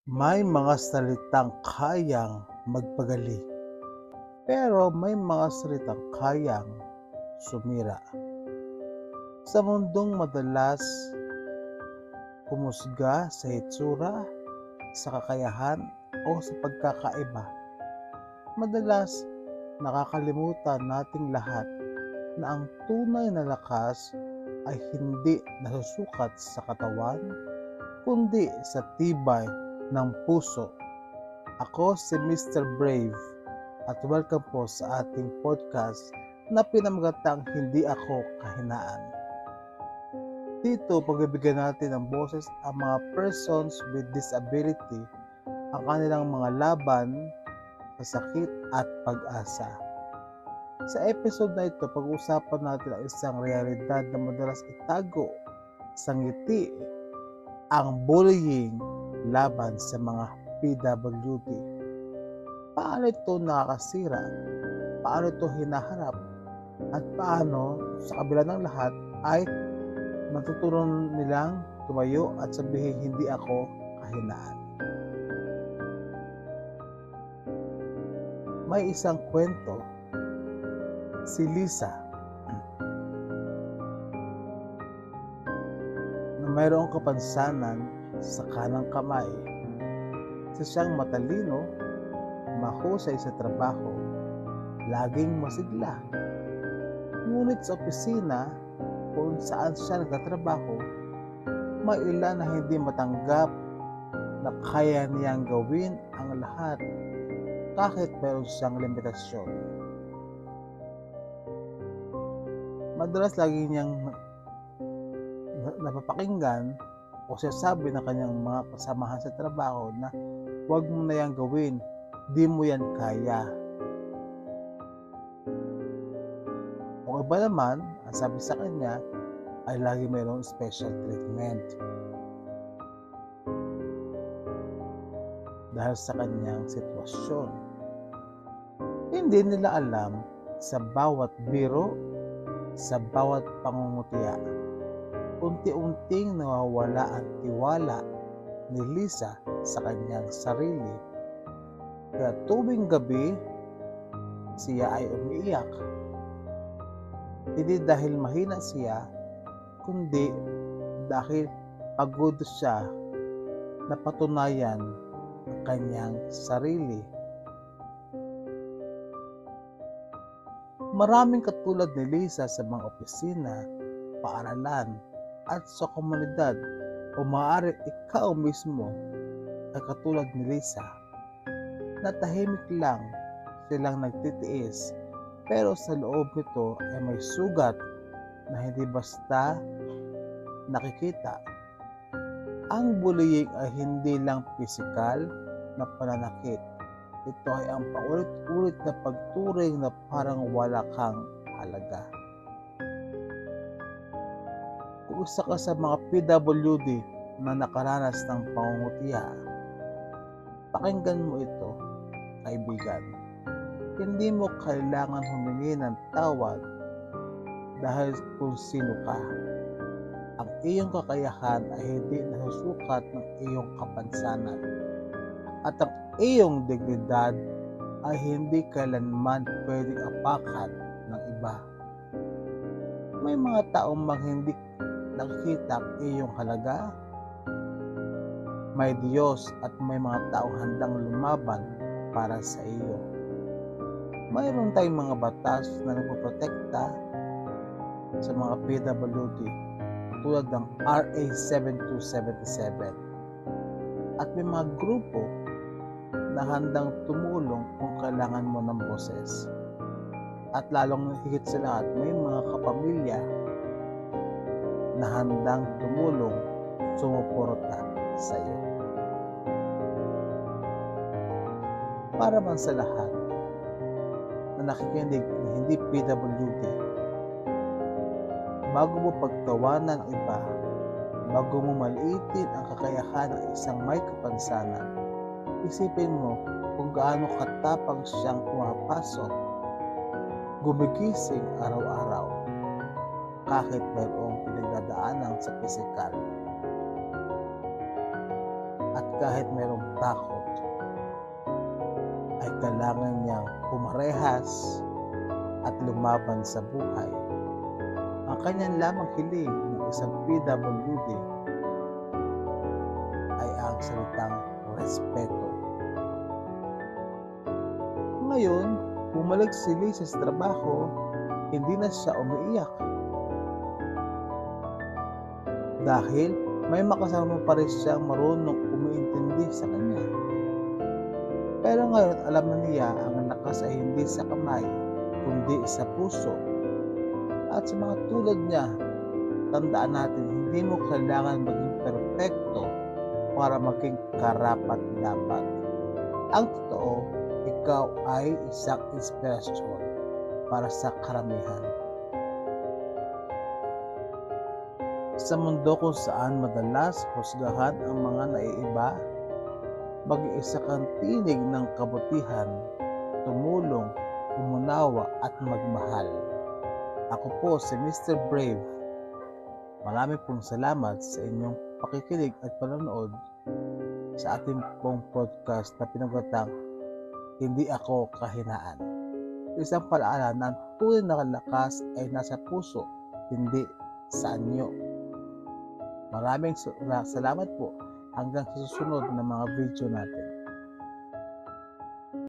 May mga salitang kayang magpagali, pero may mga salitang kayang sumira. Sa mundong madalas humusga sa hitsura, sa kakayahan o sa pagkakaiba, madalas nakakalimutan nating lahat na ang tunay na lakas ay hindi nasusukat sa katawan, kundi sa tibay ng puso. Ako si Mr. Brave at welcome po sa ating podcast na pinamagatang Hindi Ako Kahinaan. Dito, pagbibigyan natin ng boses ang mga persons with disability, ang kanilang mga laban sa sakit at pag-asa. Sa episode na ito, pag-uusapan natin ang isang realidad na madalas itago sa ngiti, ang bullying laban sa mga PWD. Paano ito nakakasira? Paano ito hinaharap? At paano, sa kabila ng lahat, ay matutunan nilang tumayo at sabihin, hindi ako kahinaan. May isang kwento, si Lisa, na mayroong kapansanan sa kanang kamay. Isa siyang matalino, mahusay sa trabaho, laging masigla. Ngunit sa opisina kung saan siya nagtatrabaho, may ilan na hindi matanggap na kaya niyang gawin ang lahat kahit mayroon siyang limitasyon. Madalas lagi niyang napapakinggan o sinasabi ng kanyang mga kasamahan sa trabaho na huwag mo na yan gawin, di mo yan kaya. O iba naman, ang sabi sa kanya ay lagi mayroong special treatment dahil sa kanyang sitwasyon. Hindi nila alam sa bawat biro, sa bawat pangungutya, unti-unting nawawala ang tiwala ni Lisa sa kanyang sarili. Kaya tuwing gabi, siya ay umiiyak. Hindi dahil mahina siya, kundi dahil pagod siya na patunayan ang kanyang sarili. Maraming katulad ni Lisa sa mga opisina, paaralan, at sa komunidad, o maaari ikaw mismo ay katulad ni Lisa, na tahimik lang silang nagtitiis, pero sa loob nito ay may sugat na hindi basta nakikita. Ang bullying ay hindi lang pisikal na pananakit. Ito ay ang paulit-ulit na pagturing na parang wala kang halaga. Kung isa ka sa mga PWD na nakaranas ng pangungutya, pakinggan mo ito, kaibigan. Hindi mo kailangan humingi ng tawad dahil kung sino ka. Ang iyong kakayahan ay hindi nasusukat ng iyong kapansanan. At ang iyong dignidad ay hindi kailanman pwedeng apakan ng iba. May mga taong hindi nakikita ang iyong halaga. May Diyos at may mga taong handang lumaban para sa iyo. Mayroon tayong mga batas na nagpoprotekta sa mga PWD tulad ng RA 7277, at may mga grupo na handang tumulong kung kailangan mo ng boses, at lalong higit sa lahat may mga kapamilya na handang tumulong, sumuporta sa iyo. Para man sa lahat na nakikinig na hindi PWD, bago mo pagtawanan ang iba, bago mo maliitin ang kakayahan ng isang may kapansanan, isipin mo kung gaano katapang siyang pumapasok, gumigising araw-araw, kahit mayroong pinagdadaanan sa pisikal. at kahit mayroong takot, ay kailangan niyang pumarehas at lumaban sa buhay. Ang kanyang lamang hiling ng isang PWD ay ang salitang respeto. Ngayon, bumalik si Lisa sa trabaho, hindi na siya umiiyak. Dahil may makasama pa rin siyang marunong umiintindi sa kanya. Pero ngayon alam na niya ang lakas ay hindi sa kamay, kundi sa puso. At sa mga tulad niya, tandaan natin, hindi mo kailangan maging perpekto para maging karapat-dapat. Ang totoo, ikaw ay isang inspirasyon para sa karamihan. Sa mundo kung saan madalas husgahan ang mga naiiba, mag-iisa kang tinig ng kabutihan, tumulong, umunawa at magmahal. Ako po si Mr. Brave. Marami pong salamat sa inyong pakikinig at panonood sa ating pong podcast na pinagkatang Hindi Ako Kahinaan. Isang palaala na ang tunay na lakas ay nasa puso, hindi sa anyo. Maraming salamat po hanggang sa susunod na mga video natin.